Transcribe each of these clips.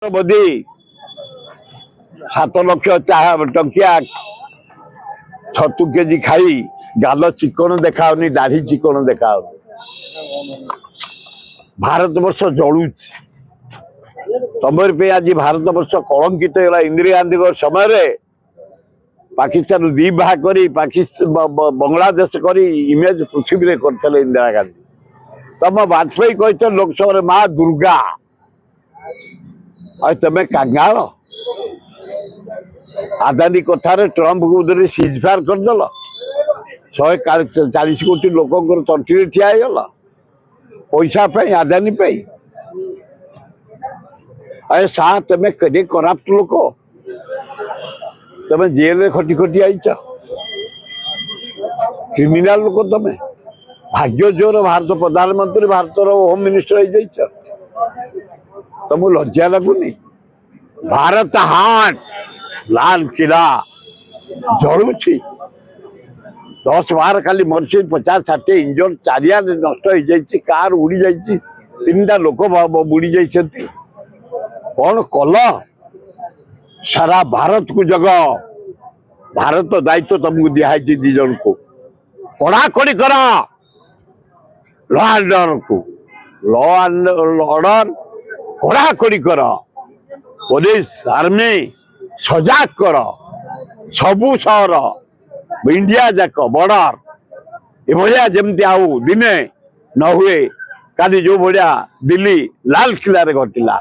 मोदी 7 लाख टंकिया छतु केजी खाई गाल चिकन देखा दाढ़ी चिकन देखा भारत वर्ष जलु तमर पे आज भारत वर्ष कलंकित है। इंदिरा गांधी समय पाकिस्तान दी भाग कर बांग्लादेश कर इमेज पृथ्वी में करते इंदिरा गांधी। तम वाजपेयी कहते लोकसभा माँ दुर्गा तमें कांगाल आदानी कथार ट्रंप को सीजफायर करदेल 140 कोटी लोक तंटी ठियागला पैसा आदानी अरे सा तमें कड़े कराप्ट लोक तमें जेल खटी खटी आईच क्रिमिनाल लोक तमें भाग्य जोर भारत प्रधानमंत्री भारत होम मिनिस्टर तुमको लज्जा लगुनि भारत हाट लाल किला जलुची 10-12 खाली मरसी 50-60 इंजर चारिया नष्ट हो जाए कार उड़ी जाए 3टा लोक बुड़ी जाती कौन कल सारा भारत को जग भारत दायित्व तुमको दिखाई 2 जन को कड़ाकड़ी कर लॉ एंड ऑर्डर को लॉ एंड ऑर्डर कड़ाकड़ी कर पुलिस आर्मी सजाग कर सबू सहर इंडिया जाक बॉर्डर ये जमती आउ दिने न हुए काली जो भाया दिल्ली लाल किला रे घटला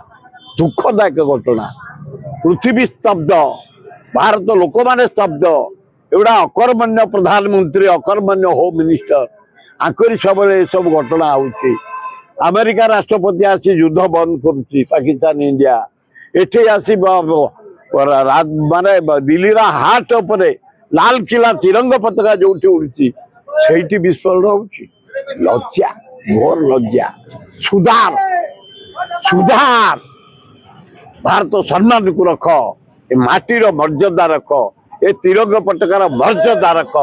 दुखदायक घटना पृथ्वी स्तब्ध भारत लोक माने स्तब्ध एवडा अकर्मण्य प्रधानमंत्री अकर्मण्य होम मिनिस्टर आंकरी सब सब घटना होची। अमेरिका राष्ट्रपति आसी युद्ध बंद कर पाकिस्तान इंडिया एठे आसी माने दिल्ली हाट उपरे लाल किला तिरंग पताका जो उड़ी से विस्फोरण होची लज्जा घोर लज्जा सुधार सुधार भारत सम्मान को रख ए माटीर मर्यादा रख ए तिरंग पताकार मर्यादा रख।